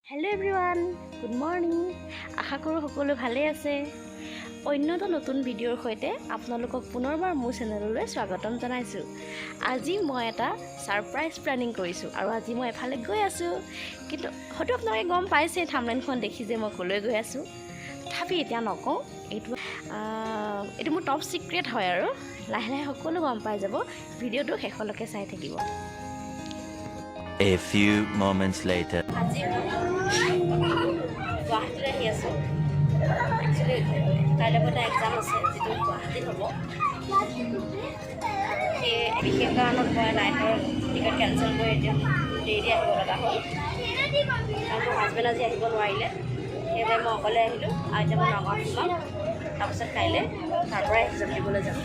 Hello' everyone, good morning. আশা কৰোঁ সকলো ভালেই আছে। অন্য এটা নতুন ভিডিঅ'ৰ সৈতে আপোনালোকক পুনৰবাৰ মোৰ চেনেললৈ স্বাগতম জনাইছোঁ। আজি মই এটা ছাৰপ্ৰাইজ প্লেনিং কৰিছোঁ আৰু আজি মই এফালে গৈ আছোঁ। কিন্তু হয়তো আপোনালোকে গম পাইছে থাম্বনেইলখন দেখি যে মই ক'লৈ গৈ আছোঁ। তথাপি এতিয়া নকওঁ, এইটো মোৰ টপ ছিক্ৰেট হয় আৰু লাহে লাহে সকলো গম পাই যাব। ভিডিঅ'টো শেষলৈকে চাই থাকিব। A few moments later. আজি গুৱাহাটীলৈ আহি আছোঁ। একচুৱেলি কাইলৈ এটা এক্সাম আছে যিটো গুৱাহাটীত হ'ব। সেই বিশেষ কাৰণত মই নাইটৰ টিকেট কেঞ্চেল কৰি এতিয়া দেৰি আহিব লগা হ'ল। কাৰণ মোৰ হাজবেণ্ড আজি আহিব নোৱাৰিলে, সেইবাবে মই অকলে আহিলোঁ। আৰু এতিয়া মই নগাঁৱত সোমাম, তাৰপিছত কাইলৈ তাৰ পৰাই এক্সাম দিবলৈ যাম।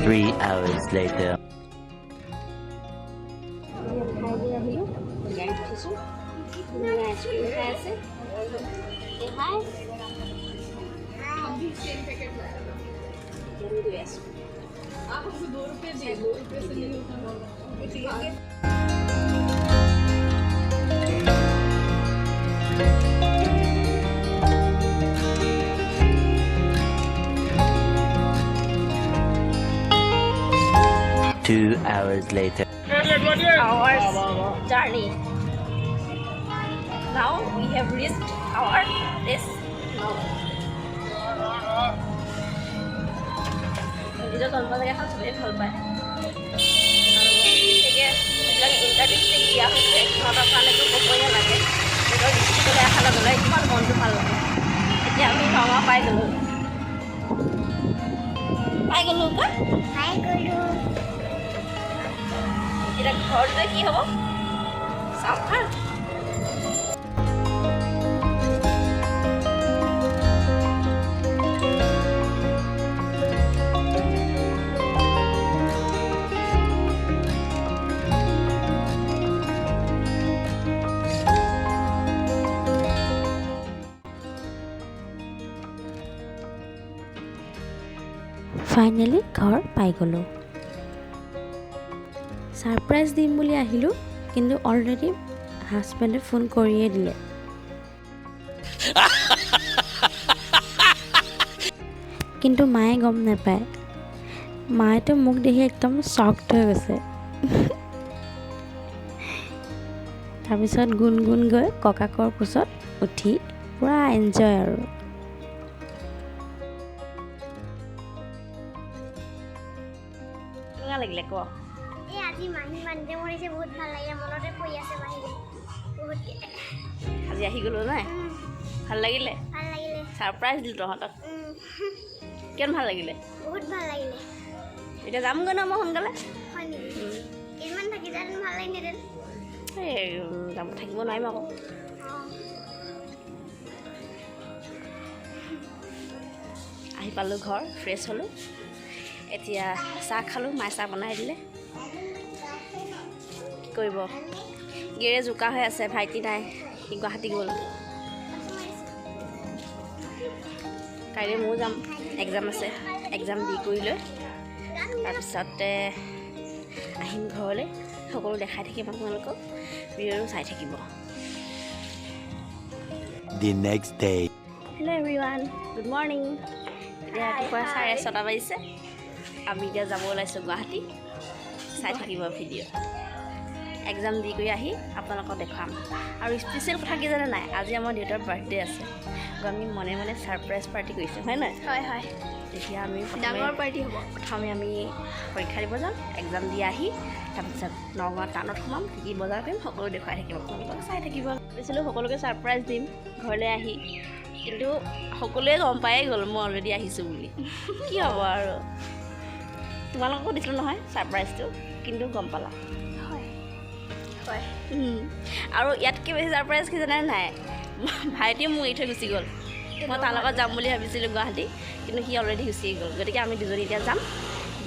3 hours later. গাড়ীত উঠিছোঁ, আইচক্ৰীম খাই আছে। গৈ আছোঁ। 2 hours later. Our journey. Now we have reached our destination. নিজৰ জন্ম জেগাখন চবেই ভাল পায় আৰু ইণ্টাৰভিউ দিয়া হৈছে সিহঁতৰ কাৰণেতো ক'বই নালাগে। নিজৰ ডিষ্ট্ৰিক্টলৈ অহাৰ লগে লগে কিমান মনটো ভাল লাগে। এতিয়া আমি নগাঁও পাই গ'লোঁ এতিয়া ঘৰত গৈ কি হ'ব চাম হা। ফাইনেলি ঘৰ পাই গ'লোঁ। ছাৰপ্ৰাইজ দিম বুলি আহিলোঁ, কিন্তু অলৰেডি হাজবেণ্ডে ফোন কৰিয়ে দিলে। কিন্তু মায়ে গম নাপায়। মায়েতো মোক দেখি একদম শ্বকড হৈ গৈছে। তাৰপিছত গুণগুণ গৈ ককাকৰ কোচত উঠি পূৰা এনজয় আৰু। কেনেকুৱা লাগিলে ক? আজি মাহী মানতে মৰিছে, বহুত ভাল লাগিলে, মনতে পৰি আছে মাহী বহুত। আজি আহি গ'লো নাই, ভাল লাগিলে? ভাল লাগিলে। ছাৰপ্ৰাইজ দিলোঁ তহঁতক, কিমান ভাল লাগিলে? বহুত ভাল লাগিলে। এতিয়া যামগৈ ন মই সোনকালে। হয় নেকি? কেইদিনমান থাকি যাম, ভাল লাগিলেহেঁতেন। এই যাব থাকিব নোৱাৰিম আকৌ। আহি পালোঁ ঘৰ, ফ্ৰেছ হ'লোঁ। এতিয়া চাহ খালোঁ, মায়ে চাহ বনাই দিলে। কি কৰিব, গেৰে জোকা হৈ আছে, ভাইটি নাই, সি গুৱাহাটী গ'ল। কাইলৈ ময়ো যাম, এক্সাম আছে, এক্সাম দি কৰি লৈ তাৰপিছতে আহিম ঘৰলৈ। সকলো দেখাই থাকিম আপোনালোকক, ভিডিঅ'টো চাই থাকিব। The next day. Hello' everyone, good morning. এতিয়া ৰাতিপুৱা 6:30 বাজিছে। আমি এতিয়া যাব ওলাইছোঁ গুৱাহাটী। চাই থাকিব ভিডিঅ'। এক্সাম দি কৰি আহি আপোনালোকক দেখুৱাম। আৰু স্পেচিয়েল কথা কি জানে নাই, আজি আমাৰ দেউতাৰ বাৰ্থডে আছে। আমি মনে মনে ছাৰপ্ৰাইজ পাৰ্টি কৰিছোঁ, হয় নহয়? হয় হয়, তেতিয়া আমি ডাঙৰ পাৰ্টি হ'ব। প্ৰথমে আমি পৰীক্ষা দিব যাম, এক্সাম দি আহি তাৰপিছত নগাঁৱত টাউনত সোমাম, কি বজাৰ কৰিম সকলো দেখুৱাই থাকিম আপোনালোকক, চাই থাকিব। ভাবিছিলোঁ সকলোকে ছাৰপ্ৰাইজ দিম ঘৰলৈ আহি, কিন্তু সকলোৱে গম পায়েই গ'ল মই অলৰেডি আহিছোঁ বুলি। কি হ'ব আৰু, তোমালোককো দিছিলোঁ নহয় ছাৰপ্ৰাইজটো, কিন্তু গম পালা। হয় হয়। আৰু ইয়াতকৈ বেছি ছাৰপ্ৰাইজ কি জানে নাই, ভাইটিয়ে মোক এৰি থৈ গুচি গ'ল। মই তাৰ লগত যাম বুলি ভাবিছিলোঁ গুৱাহাটী, কিন্তু সি অলৰেডি গুচি গ'ল। গতিকে আমি দুজনী এতিয়া যাম,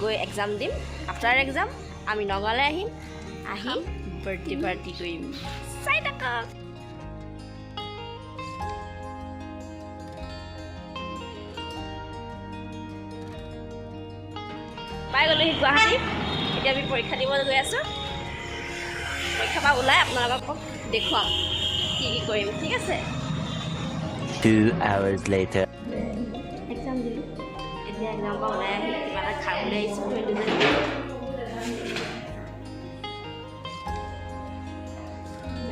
গৈ এক্সাম দিম। আফটাৰ এক্সাম আমি নগাঁৱলৈ আহিম, আহি বাৰ্থডে পাৰ্টি কৰিম চাই থাকক পাই গ'লোহি গুৱাহাটী এতিয়া আমি পৰীক্ষা দিব গৈ আছোঁ পৰীক্ষা পৰা ওলাই আপোনালোকক দেখুৱাম কি কি কৰিম ঠিক আছে 2 hours later. এক্সাম দিলোঁ এতিয়া এক্সাম পৰা ওলাই আহি কিবা এটা খাবলৈ আহিছোঁ আমি দুজনী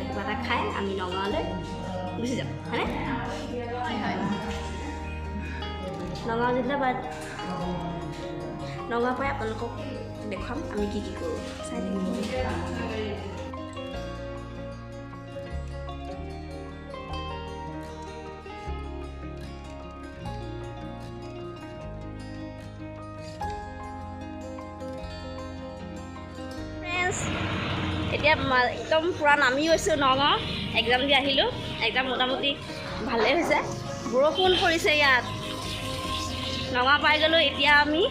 কিবা এটা খাই আমি নগাঁৱলৈ গুচি যাম হয়নে নগাঁও জিলা বাদ নগাঁৱৰ পৰাই আপোনালোকক দেখুৱাম আমি কি কি কৰোঁ চাই থাকিব এতিয়া একদম পূৰা নামি গৈছোঁ নগাঁও এক্সাম দি আহিলোঁ এক্সাম মোটামুটি ভালেই হৈছে বৰষুণ পৰিছে ইয়াত নগাঁও পাই গ'লোঁ এতিয়া আমি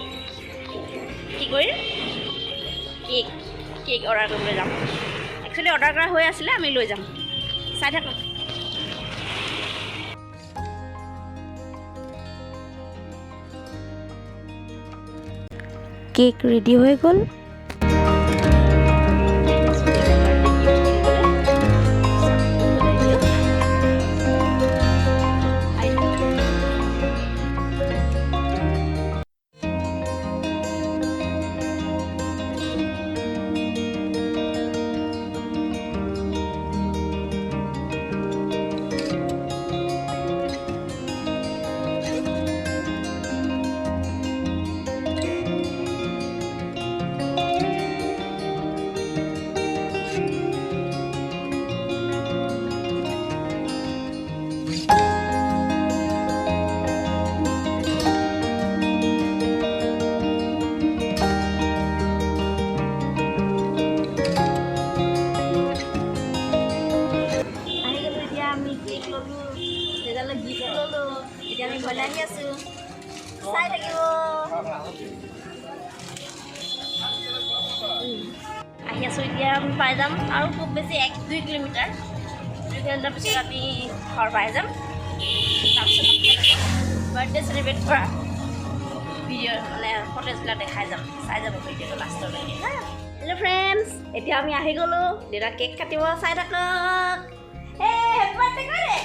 কি কৰিম কেক অৰ্ডাৰ কৰিবলৈ যাম একচুৱেলি অৰ্ডাৰ কৰা হৈ আছিলে আমি লৈ যাম চাই থাকক কেক ৰেডি হৈ গ'ল এতিয়া আমি ঘৰলৈ আহি আছোঁ চাই থাকিব আহি আছোঁ এতিয়া আমি পাই যাম আৰু খুব বেছি 1-2 কিলোমিটাৰ 2 কিলোমিটাৰ পিছত আমি ঘৰ পাই যাম তাৰপিছত বাৰ্থডে চেলিব্ৰেট কৰা ভিডিঅ' মানে ফটোজবিলাক দেখাই যাম চাই যাব ভিডিঅ'টো লাষ্টলৈকে হেল্ল' ফ্ৰেণ্ডছ এতিয়া আমি আহি গ'লোঁ দেউতা কেক কাটিব চাই থাকক হেপী বাৰ্থডে কৰে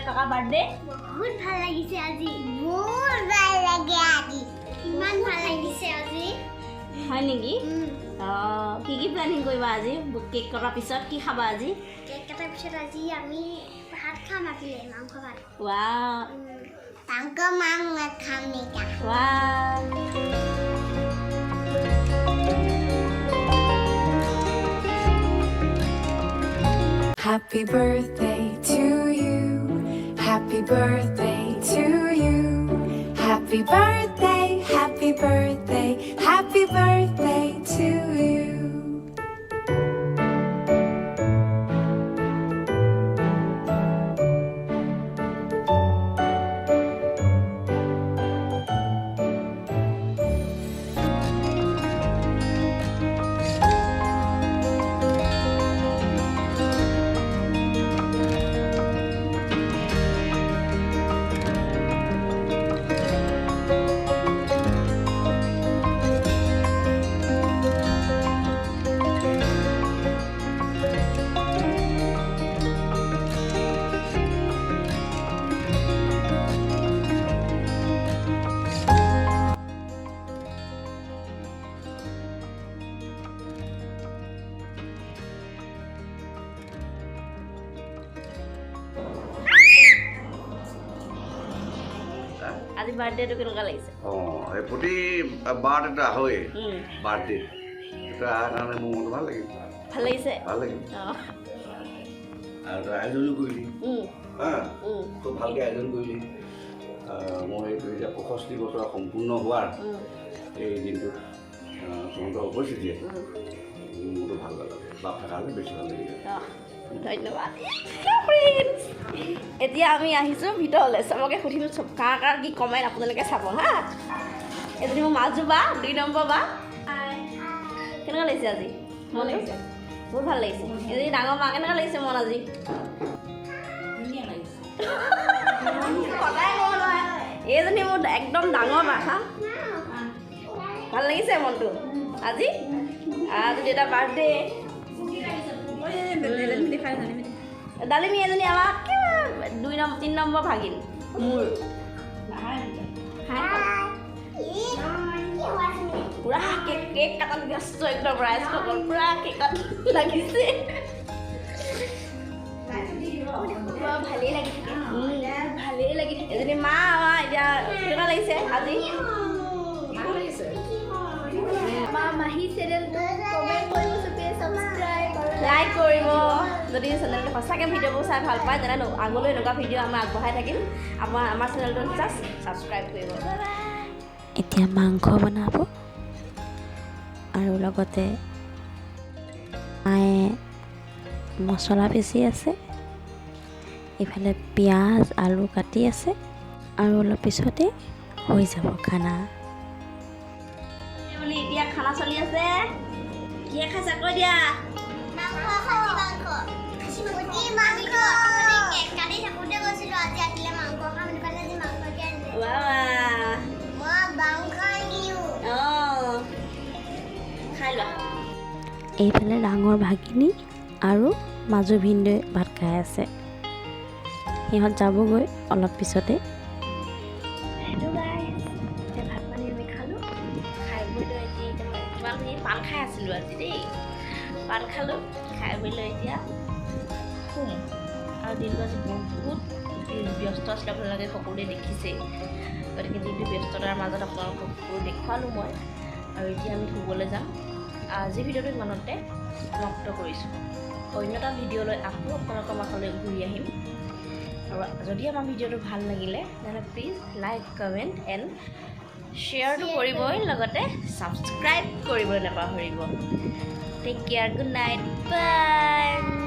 কাকা বাৰ্থডে বহুত ভাল লাগিছে আজি বহুত ভাল লাগে আজি ইমান ভাল লাগিছে আজি হয় নেকি কি কি প্লেনিং কৰিবা আজি কেক কটাৰ পিছত কি খাবা আজি কেক কটাৰ পিছত আজি আমি ভাত খাম মাতিলে মাংস ভাত ৱাও মাংস খাম নেকি wow Happy birthday to you. Happy birthday to you. Happy birthday, happy birthday, happy birthday to you. আজি বাৰ্থডেটো কেনেকুৱা লাগিছে এই প্ৰতি বাৰ্থডেটো আহোঁৱেই বাৰ্থডে এটা কাৰণে মোৰ মনটো ভাল লাগিল ভাল লাগিছে ভাল লাগিল আৰু তই আয়োজনো কৰিলি হা খুব ভালকৈ আয়োজন কৰিলি মই এইটো এতিয়া 65 বছৰ সম্পূৰ্ণ হোৱাৰ এই দিনটোত তহঁতৰ উপস্থিতিয়ে মোৰতো ভাল লাগে বাপ থকা হ'লে বেছি ভাল লাগিলে ধন্যবাদ এতিয়া আমি আহিছোঁ ভিতৰলৈ চবকে সুধিলোঁ চব কাৰ কাৰ কি কমেণ্ট আপোনালোকে চাব হা এজনী মোৰ মাজু বা 2 নম্বৰ বা কেনেকুৱা লাগিছে আজি মন লাগিছে বহুত ভাল লাগিছে এজনী ডাঙৰ মা কেনেকুৱা লাগিছে মন আজি ধুনীয়া লাগিছে সদায় ক'ব নোৱাৰে এইজনী মোৰ একদম ডাঙৰ বা হা ভাল লাগিছে মনটো আজি আজি দেউতাৰ বাৰ্থডে ডালিমী এজনী আমাক 3 নম্বৰ ভাগিন মোৰ পুৰা কেক কাটাত ব্যস্ত একদম ৰাইজ সকল পুৰা কেকত লাগিছে ভালেই লাগি থাকে এজনী মা আমাৰ এতিয়া কেনেকুৱা লাগিছে আজি মাহী চেনেলটো কমেণ্ট কৰিব চবে ছাবস্ক্ৰাইব লাইক কৰিব যদি চেনেলটো সঁচাকৈ ভিডিঅ'বোৰ চাই ভাল পায় তেনে আগলৈ এনেকুৱা ভিডিঅ' আমি আগবঢ়াই থাকিম আমাৰ চেনেলটো জাষ্ট ছাবস্ক্ৰাইব কৰিব এতিয়া মাংস বনাব আৰু লগতে মায়ে মছলা পিচি আছে ইফালে পিঁয়াজ আলু কাটি আছে আৰু অলপ পিছতে হৈ যাব খানা বুলি এতিয়া খানা চলি আছে কি খাইছা কৈ দিয়া খাই লোৱা এইফালে ডাঙৰ ভাগিনী আৰু মাজু ভিনদেউ ভাত খাই আছে সিহঁত যাবগৈ অলপ পিছতে ভাত পানী আমি খালোঁ খাই বৈ লৈ এতিয়া কিমানখিনি পাণ খাই আছিলোঁ আজি দেই পাণ খালোঁ খাই বৈ লৈ এতিয়া শুম আৰু দিনটো আজি বহুত ব্যস্ত আছিলে আপোনালোকে সকলোৱে দেখিছেই গতিকে দিনটো ব্যস্ততাৰ মাজত আপোনালোকক সকলো দেখুৱালোঁ মই আৰু এতিয়া আমি শুবলৈ যাম আজি ভিডিঅ'টো ইমানতে সমাপ্ত কৰিছোঁ অন্য এটা ভিডিঅ'লৈ আকৌ আপোনালোকৰ মাজলৈ ঘূৰি আহিম আৰু যদি আমাৰ ভিডিঅ'টো ভাল লাগিলে তেনে প্লিজ লাইক কমেণ্ট এণ্ড শ্বেয়াৰটো কৰিবই লগতে ছাবস্ক্ৰাইব কৰিবলৈ নাপাহৰিব টেক কেয়াৰ গুড নাইট বাই